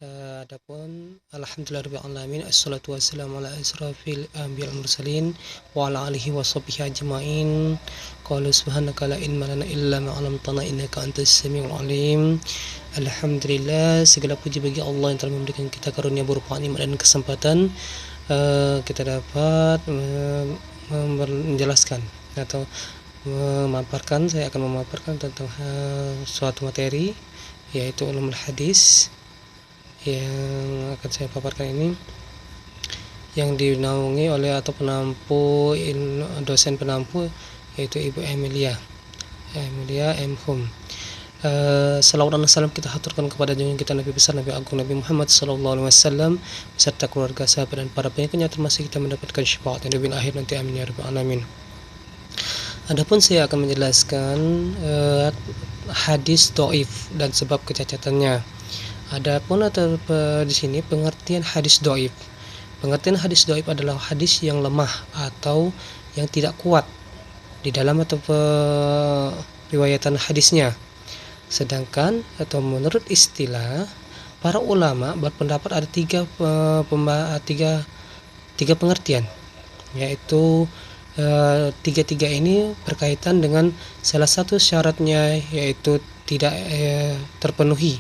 Adapun alhamdulillahirabbil alamin, assalatu wassalamu ala asrafil anbiya'il mursalin wa ala alihi washabbihi ajmain. Qala subhanaka la ilma lana illa ma 'allamtana innaka antas samiul alim. Alhamdulillah, segala puji bagi Allah yang telah memberikan kita karunia berupa nikmat dan kesempatan kita dapat menjelaskan atau memaparkan. Saya akan memaparkan tentang suatu materi, yaitu ulumul hadis. Yang akan saya paparkan ini yang dinaungi oleh atau dosen penampu, yaitu Ibu Emilia M. Hum. Salawat dan salam kita haturkan kepada junjungan kita Nabi besar Nabi Agung Nabi Muhammad SAW beserta keluarga, sahabat dan para pengikutnya, termasuk kita mendapatkan syafaat yang lebih akhir nanti, amin ya rabbal alamin. Adapun saya akan menjelaskan hadis dhaif dan sebab kecacatannya. Adapun di sini pengertian hadis dhaif. Pengertian hadis dhaif adalah hadis yang lemah atau yang tidak kuat di dalam atau riwayatan hadisnya. Sedangkan atau menurut istilah para ulama berpendapat ada tiga pengertian, yaitu tiga ini berkaitan dengan salah satu syaratnya, yaitu tidak terpenuhi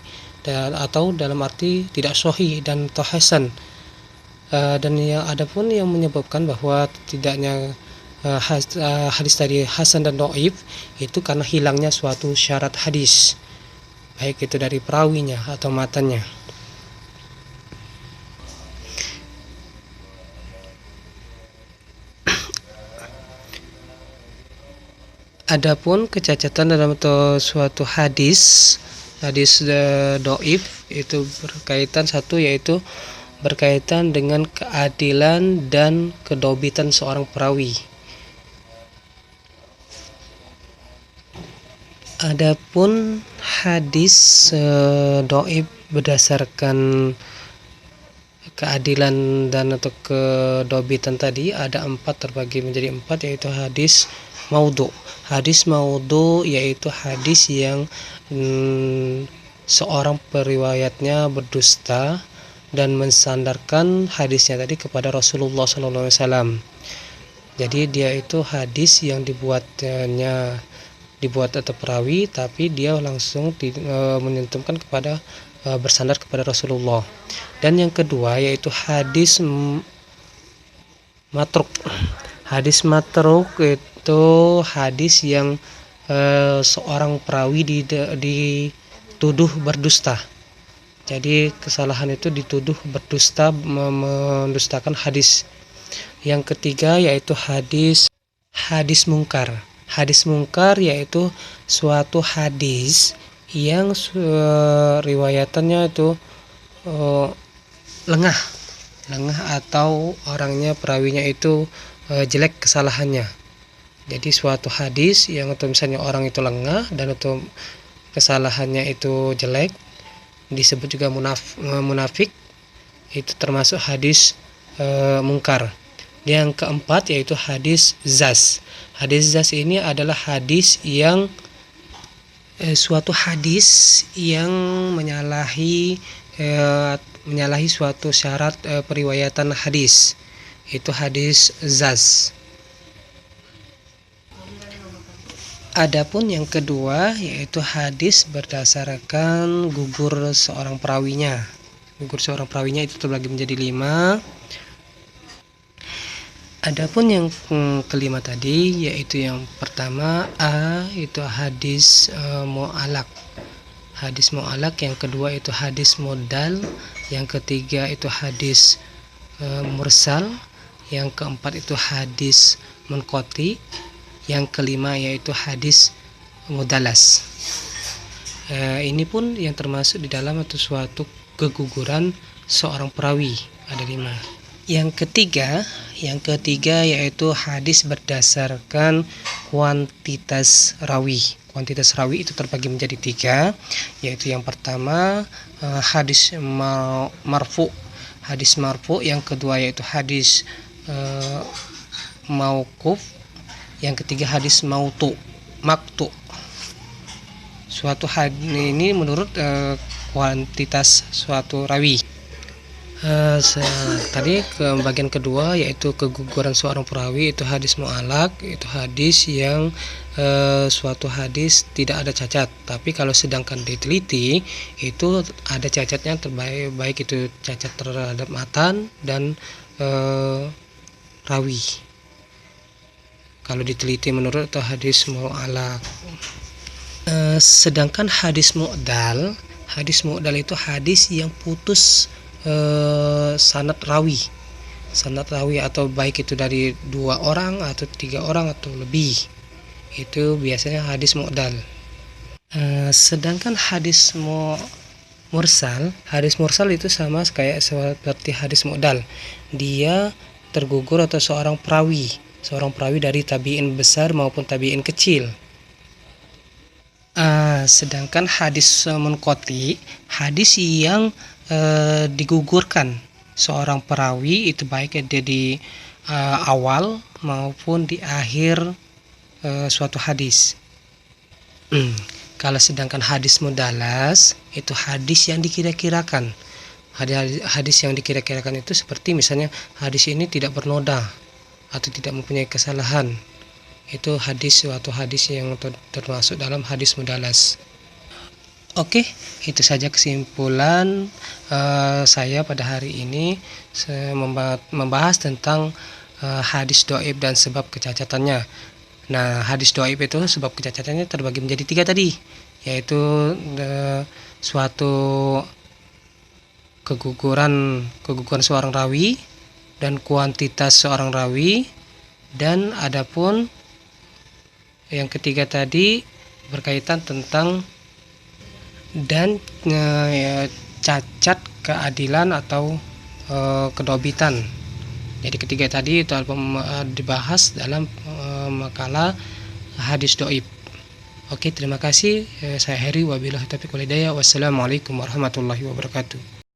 atau dalam arti tidak sahih dan hasan. Dan ada pun yang menyebabkan bahwa tidaknya hadis tadi hasan dan dhaif itu karena hilangnya suatu syarat hadis, baik itu dari perawinya atau matannya. Adapun kecacatan dalam suatu hadis dhaif itu berkaitan yaitu berkaitan dengan keadilan dan kedobitan seorang perawi. Adapun hadis dhaif berdasarkan keadilan dan atau kedobitan tadi ada terbagi menjadi 4, yaitu hadis maudhu. Hadis maudhu yaitu hadis yang seorang periwayatnya berdusta dan mensandarkan hadisnya tadi kepada Rasulullah SAW. Jadi dia itu hadis yang dibuat atau perawi, tapi dia langsung menyentuhkan kepada bersandar kepada Rasulullah. Dan yang kedua yaitu hadis matruk. Hadis matruk itu hadis yang seorang perawi dituduh berdusta. Jadi kesalahan itu dituduh berdusta, mendustakan hadis. Yang ketiga yaitu hadis mungkar. Hadis mungkar yaitu suatu hadis yang riwayatannya itu lengah atau orangnya, perawinya itu jelek kesalahannya. Jadi suatu hadis yang atau misalnya orang itu lengah dan atau kesalahannya itu jelek, disebut juga munafik, itu termasuk hadis mungkar. Yang keempat yaitu hadis zaz. Hadis zaz ini adalah hadis yang suatu hadis yang menyalahi suatu syarat periwayatan hadis. Itu hadis zaz. Adapun yang kedua yaitu hadis berdasarkan gugur seorang perawinya. Gugur seorang perawinya itu terbagi menjadi 5. Adapun yang kelima tadi yaitu yang pertama itu hadis mu'allaq. Hadis mu'allaq, yang kedua itu hadis modal, yang ketiga itu hadis mursal, yang keempat itu hadis munqati, yang kelima yaitu hadis mudalas. Ini pun yang termasuk di dalam atau suatu keguguran seorang perawi, ada 5. Yang ketiga yaitu hadis berdasarkan kuantitas rawi. Kuantitas rawi itu terbagi menjadi 3, yaitu yang pertama hadis marfu. Hadis marfu, yang kedua yaitu hadis mauquf, yang ketiga hadis maktu. Suatu hadis ini menurut kuantitas suatu rawi. Tadi ke bagian kedua yaitu keguguran seorang perawi, itu hadis mu'allaq, itu hadis yang suatu hadis tidak ada cacat, tapi kalau sedangkan diteliti itu ada cacatnya, terbaik baik itu cacat terhadap matan dan rawi kalau diteliti menurut itu hadis mu'allaq. Sedangkan hadis mu'dal itu hadis yang putus sanad rawi atau baik itu dari 2 orang atau 3 orang atau lebih, itu biasanya hadis mu'dal. Sedangkan hadis mursal itu sama kayak seperti hadis mu'dal, dia tergugur atau seorang perawi dari tabi'in besar maupun tabi'in kecil. Sedangkan hadis munqati, hadis yang digugurkan seorang perawi, itu baik dia di awal maupun di akhir suatu hadis. Kalau sedangkan hadis mudalas itu hadis yang dikira-kirakan. Hadis yang dikira-kirakan itu seperti misalnya hadis ini tidak bernoda atau tidak mempunyai kesalahan. Itu suatu hadis yang termasuk dalam hadis mudalas. Oke, itu saja kesimpulan saya pada hari ini. Saya membahas tentang hadis dhaif dan sebab kecacatannya. Nah, hadis dhaif itu sebab kecacatannya terbagi menjadi 3 tadi, yaitu suatu keguguran seorang rawi dan kuantitas seorang rawi, dan adapun yang ketiga tadi berkaitan tentang dan cacat keadilan atau kedobitan. Jadi ketiga tadi itu dibahas dalam makalah hadis dhaif. Oke, terima kasih. Saya Heri, wabillahi taufiq wal hidayah. Wassalamualaikum warahmatullahi wabarakatuh.